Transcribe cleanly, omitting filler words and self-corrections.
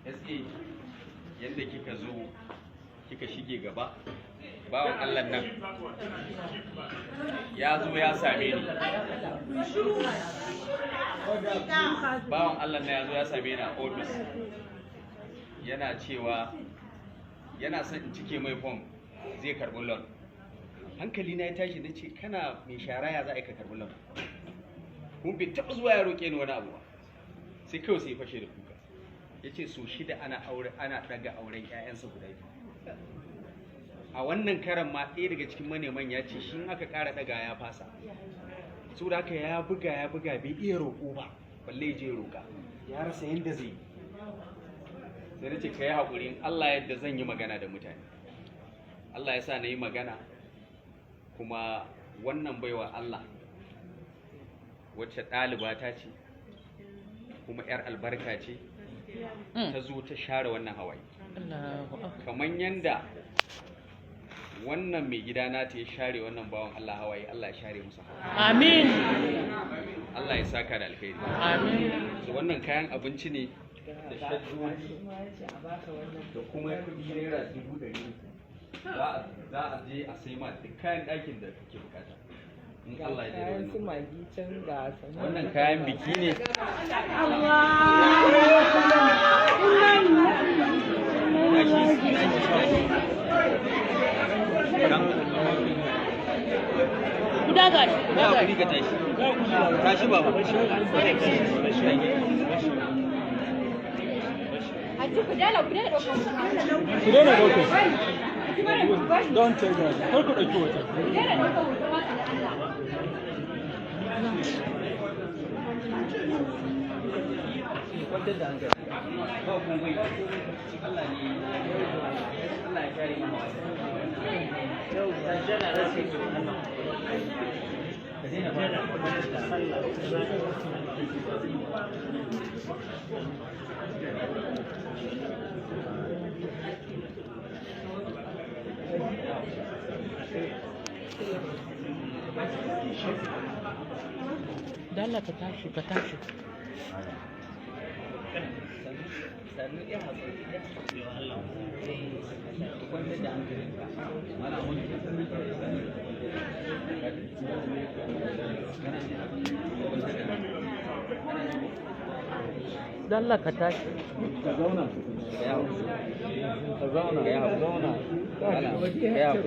SA yadda kika zo kika shige gaba bawan Allah nan ya zo ya same ni bawan Allah nan ya zo ya same ni a ofis yana cewa yana son in cike mai form zai karɓi loan. Hankali na ya tashi na ce kana mai shara ya za a yi ka karɓi loan, kuma bai taɓa zuwa ya roƙe ni wani abu ba. Sai kawai sai fashe da kuka ya ce so 6 ana ɗaga auren 'ya'yansa guda 2. A wannan karan ma ɗaya daga cikin maneman ya ce shi aka ƙara ɗaga ya fasa, saboda haka ya buga bai iya roƙo ba balle ya je roƙa, ya rasa yadda zai yi. Sai na ce ka yi haƙuri, in Allah yadda zan yi magana da mutane. Allah ya sa na yi magana, kuma wannan baiwa Allah wacce ɗaliba ta ce kuma 'yar albarka ce ta zo ta share wannan hawaye, kamar yanda wannan mai gida na ta ya share wannan bawan Allah hawaye, Allah ya share musu hawaye. Amin. Allah ya saka da alkhairi. Amin. Wannan kayan abinci ne da shaddoji da kuma kuɗi naira 100,000 za a je a sai ma duk kayan ɗakin da kake bukata. In Allah ya kayan su magi can ga wannan kayan biki ne. Guda gari. Ya kuri ka tashi. Tashi baba. Ku daina ɗauka. Don't take that. Kar ku ɗauki wata. Kwantar da hankali. Ba komai. Allah ne. Allah ya kare mu. Yau sajjada da sai ku Allah. Ka daina ba. Dalla ka tashi. Sannu ya haƙuri. Kwantar da hankalinka. Mana mun Dalla ka tashi. Ka zauna. ka yawo. Ka zauna. Ka yawo. Ka yawo.